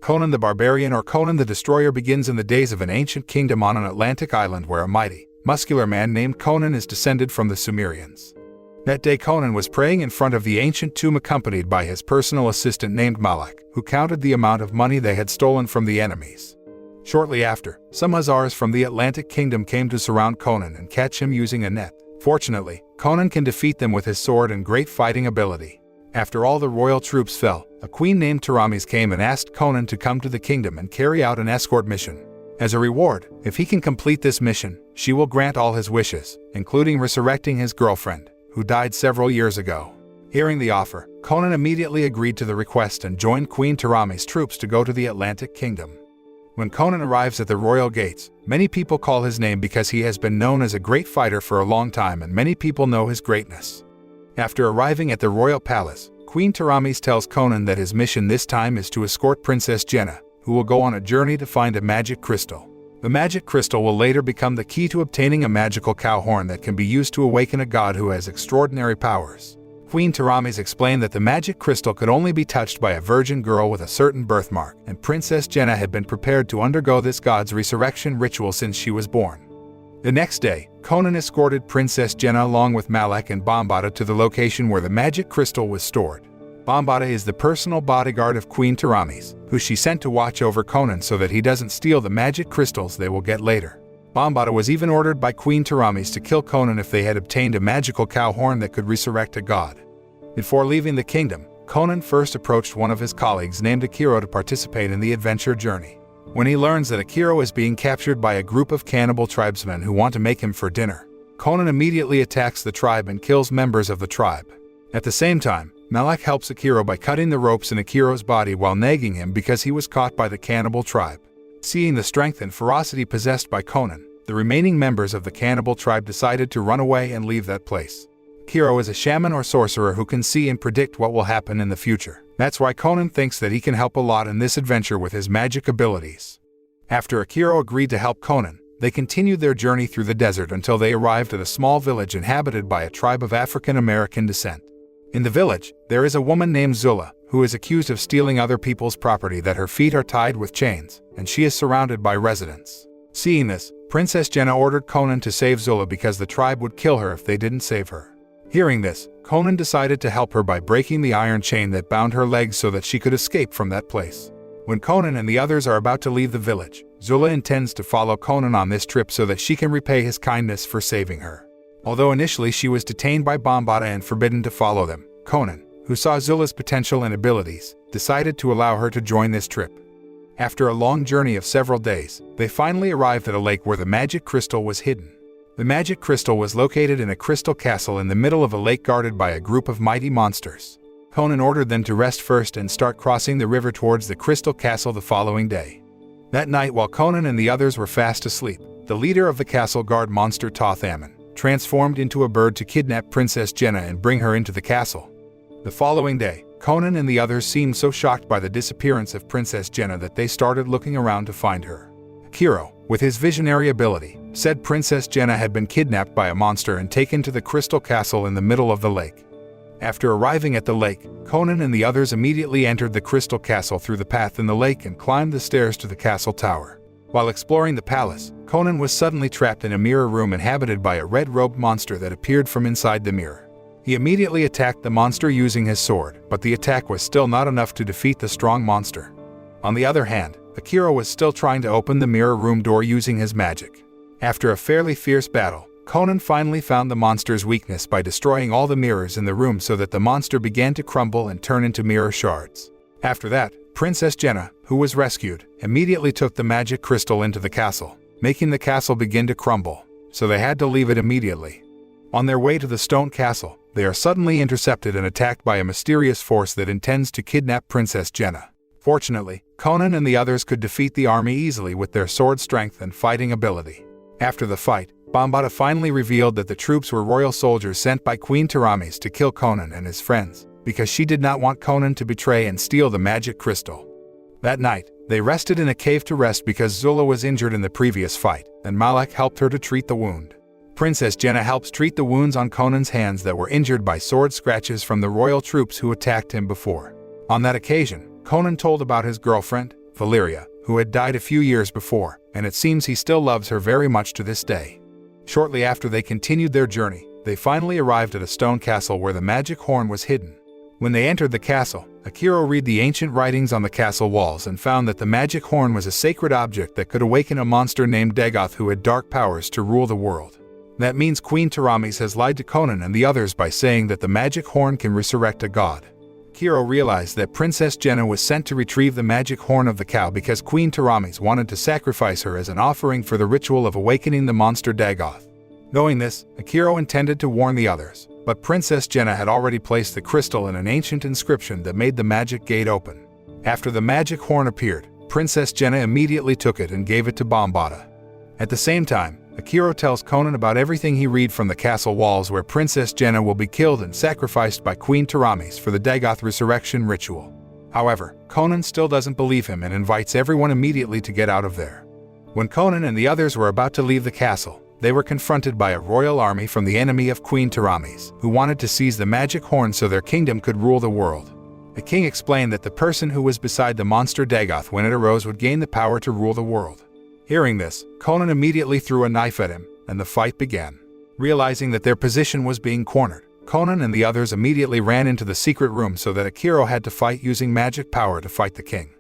Conan the Barbarian, or Conan the Destroyer, begins in the days of an ancient kingdom on an Atlantic island where a mighty, muscular man named Conan is descended from the Sumerians. That day Conan was praying in front of the ancient tomb accompanied by his personal assistant named Malak, who counted the amount of money they had stolen from the enemies. Shortly after, some hussars from the Atlantic kingdom came to surround Conan and catch him using a net. Fortunately, Conan can defeat them with his sword and great fighting ability. After all the royal troops fell, a queen named Taramis came and asked Conan to come to the kingdom and carry out an escort mission. As a reward, if he can complete this mission, she will grant all his wishes, including resurrecting his girlfriend, who died several years ago. Hearing the offer, Conan immediately agreed to the request and joined Queen Taramis' troops to go to the Atlantic kingdom. When Conan arrives at the royal gates, many people call his name because he has been known as a great fighter for a long time and many people know his greatness. After arriving at the royal palace, Queen Taramis tells Conan that his mission this time is to escort Princess Jehnna, who will go on a journey to find a magic crystal. The magic crystal will later become the key to obtaining a magical cow horn that can be used to awaken a god who has extraordinary powers. Queen Taramis explained that the magic crystal could only be touched by a virgin girl with a certain birthmark, and Princess Jehnna had been prepared to undergo this god's resurrection ritual since she was born. The next day, Conan escorted Princess Jehnna along with Malak and Bombaata to the location where the magic crystal was stored. Bombaata is the personal bodyguard of Queen Taramis, who she sent to watch over Conan so that he doesn't steal the magic crystals they will get later. Bombaata was even ordered by Queen Taramis to kill Conan if they had obtained a magical cow horn that could resurrect a god. Before leaving the kingdom, Conan first approached one of his colleagues named Akiro to participate in the adventure journey. When he learns that Akiro is being captured by a group of cannibal tribesmen who want to make him for dinner, Conan immediately attacks the tribe and kills members of the tribe. At the same time, Malak helps Akiro by cutting the ropes in Akiro's body while nagging him because he was caught by the cannibal tribe. Seeing the strength and ferocity possessed by Conan, the remaining members of the cannibal tribe decided to run away and leave that place. Akiro is a shaman or sorcerer who can see and predict what will happen in the future. That's why Conan thinks that he can help a lot in this adventure with his magic abilities. After Akiro agreed to help Conan, they continued their journey through the desert until they arrived at a small village inhabited by a tribe of African American descent. In the village, there is a woman named Zula, who is accused of stealing other people's property that her feet are tied with chains, and she is surrounded by residents. Seeing this, Princess Jehnna ordered Conan to save Zula because the tribe would kill her if they didn't save her. Hearing this, Conan decided to help her by breaking the iron chain that bound her legs so that she could escape from that place. When Conan and the others are about to leave the village, Zula intends to follow Conan on this trip so that she can repay his kindness for saving her. Although initially she was detained by Bombaata and forbidden to follow them, Conan, who saw Zula's potential and abilities, decided to allow her to join this trip. After a long journey of several days, they finally arrived at a lake where the magic crystal was hidden. The magic crystal was located in a crystal castle in the middle of a lake guarded by a group of mighty monsters. Conan ordered them to rest first and start crossing the river towards the crystal castle the following day. That night, while Conan and the others were fast asleep, the leader of the castle guard monster Tothaman transformed into a bird to kidnap Princess Jehnna and bring her into the castle. The following day, Conan and the others seemed so shocked by the disappearance of Princess Jehnna that they started looking around to find her. Akiro, with his visionary ability, said Princess Jehnna had been kidnapped by a monster and taken to the crystal castle in the middle of the lake. After arriving at the lake, Conan and the others immediately entered the crystal castle through the path in the lake and climbed the stairs to the castle tower. While exploring the palace, Conan was suddenly trapped in a mirror room inhabited by a red-robed monster that appeared from inside the mirror. He immediately attacked the monster using his sword, but the attack was still not enough to defeat the strong monster. On the other hand, Akiro was still trying to open the mirror room door using his magic. After a fairly fierce battle, Conan finally found the monster's weakness by destroying all the mirrors in the room so that the monster began to crumble and turn into mirror shards. After that, Princess Jehnna, who was rescued, immediately took the magic crystal into the castle, making the castle begin to crumble, so they had to leave it immediately. On their way to the stone castle, they are suddenly intercepted and attacked by a mysterious force that intends to kidnap Princess Jehnna. Fortunately, Conan and the others could defeat the army easily with their sword strength and fighting ability. After the fight, Bombaata finally revealed that the troops were royal soldiers sent by Queen Taramis to kill Conan and his friends, because she did not want Conan to betray and steal the magic crystal. That night, they rested in a cave to rest because Zula was injured in the previous fight, and Malak helped her to treat the wound. Princess Jehnna helps treat the wounds on Conan's hands that were injured by sword scratches from the royal troops who attacked him before. On that occasion, Conan told about his girlfriend, Valyria, who had died a few years before, and it seems he still loves her very much to this day. Shortly after they continued their journey, they finally arrived at a stone castle where the magic horn was hidden. When they entered the castle, Akiro read the ancient writings on the castle walls and found that the magic horn was a sacred object that could awaken a monster named Dagoth who had dark powers to rule the world. That means Queen Taramis has lied to Conan and the others by saying that the magic horn can resurrect a god. Akiro realized that Princess Jehnna was sent to retrieve the magic horn of the cow because Queen Taramis wanted to sacrifice her as an offering for the ritual of awakening the monster Dagoth. Knowing this, Akiro intended to warn the others, but Princess Jehnna had already placed the crystal in an ancient inscription that made the magic gate open. After the magic horn appeared, Princess Jehnna immediately took it and gave it to Bombaata. At the same time, Akiro tells Conan about everything he read from the castle walls where Princess Jehnna will be killed and sacrificed by Queen Taramis for the Dagoth resurrection ritual. However, Conan still doesn't believe him and invites everyone immediately to get out of there. When Conan and the others were about to leave the castle, they were confronted by a royal army from the enemy of Queen Taramis, who wanted to seize the magic horn so their kingdom could rule the world. The king explained that the person who was beside the monster Dagoth when it arose would gain the power to rule the world. Hearing this, Conan immediately threw a knife at him, and the fight began. Realizing that their position was being cornered, Conan and the others immediately ran into the secret room so that Akiro had to fight using magic power to fight the king.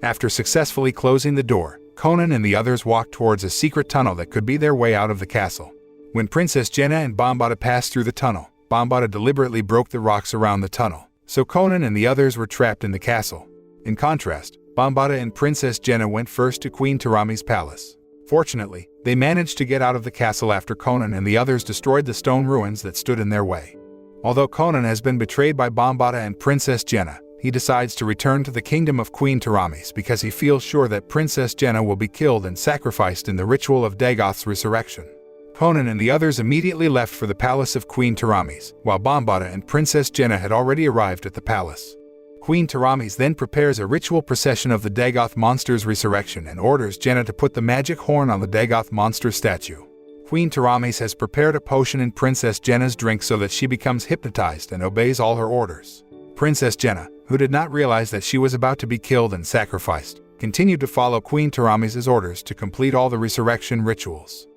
After successfully closing the door, Conan and the others walked towards a secret tunnel that could be their way out of the castle. When Princess Jehnna and Bombaata passed through the tunnel, Bombaata deliberately broke the rocks around the tunnel, so Conan and the others were trapped in the castle. In contrast, Bombaata and Princess Jehnna went first to Queen Taramis' palace. Fortunately, they managed to get out of the castle after Conan and the others destroyed the stone ruins that stood in their way. Although Conan has been betrayed by Bombaata and Princess Jehnna, he decides to return to the kingdom of Queen Taramis because he feels sure that Princess Jehnna will be killed and sacrificed in the ritual of Dagoth's resurrection. Conan and the others immediately left for the palace of Queen Taramis, while Bombaata and Princess Jehnna had already arrived at the palace. Queen Taramis then prepares a ritual procession of the Dagoth monster's resurrection and orders Jehnna to put the magic horn on the Dagoth monster statue. Queen Taramis has prepared a potion in Princess Jehnna's drink so that she becomes hypnotized and obeys all her orders. Princess Jehnna, who did not realize that she was about to be killed and sacrificed, continued to follow Queen Taramis' orders to complete all the resurrection rituals.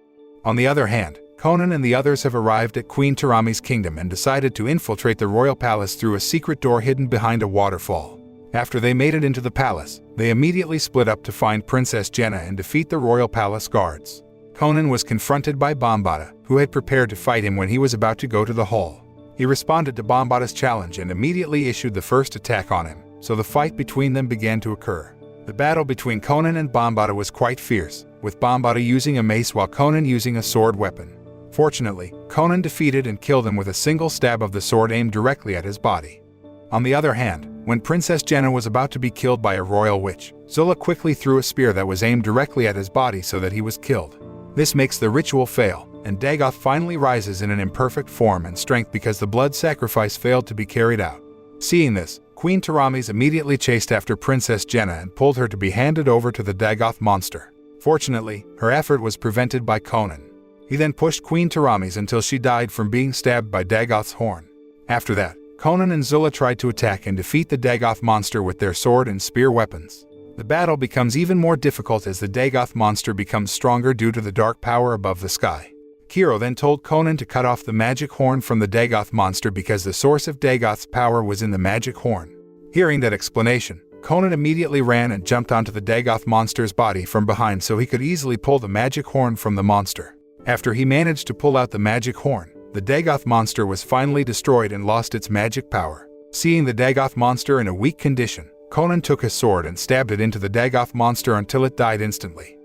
On the other hand, Conan and the others have arrived at Queen Taramis' kingdom and decided to infiltrate the royal palace through a secret door hidden behind a waterfall. After they made it into the palace, they immediately split up to find Princess Jehnna and defeat the royal palace guards. Conan was confronted by Bombaata, who had prepared to fight him when he was about to go to the hall. He responded to Bombaata's challenge and immediately issued the first attack on him, so the fight between them began to occur. The battle between Conan and Bombaata was quite fierce, with Bombaata using a mace while Conan using a sword weapon. Fortunately, Conan defeated and killed him with a single stab of the sword aimed directly at his body. On the other hand, when Princess Jehnna was about to be killed by a royal witch, Zula quickly threw a spear that was aimed directly at his body so that he was killed. This makes the ritual fail, and Dagoth finally rises in an imperfect form and strength because the blood sacrifice failed to be carried out. Seeing this, Queen Taramis immediately chased after Princess Jehnna and pulled her to be handed over to the Dagoth monster. Fortunately, her effort was prevented by Conan. He then pushed Queen Taramis until she died from being stabbed by Dagoth's horn. After that, Conan and Zula tried to attack and defeat the Dagoth monster with their sword and spear weapons. The battle becomes even more difficult as the Dagoth monster becomes stronger due to the dark power above the sky. Akiro then told Conan to cut off the magic horn from the Dagoth monster because the source of Dagoth's power was in the magic horn. Hearing that explanation, Conan immediately ran and jumped onto the Dagoth monster's body from behind so he could easily pull the magic horn from the monster. After he managed to pull out the magic horn, the Dagoth monster was finally destroyed and lost its magic power. Seeing the Dagoth monster in a weak condition, Conan took his sword and stabbed it into the Dagoth monster until it died instantly.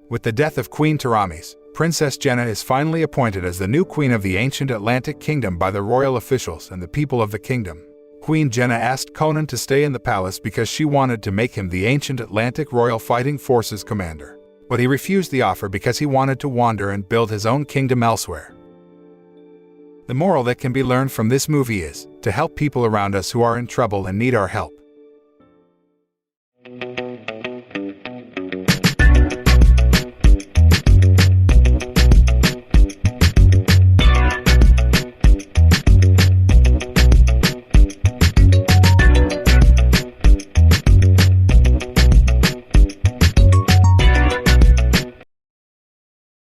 With the death of Queen Taramis, Princess Jehnna is finally appointed as the new queen of the ancient Atlantic kingdom by the royal officials and the people of the kingdom. Queen Jehnna asked Conan to stay in the palace because she wanted to make him the ancient Atlantic Royal Fighting Forces commander. But he refused the offer because he wanted to wander and build his own kingdom elsewhere. The moral that can be learned from this movie is to help people around us who are in trouble and need our help.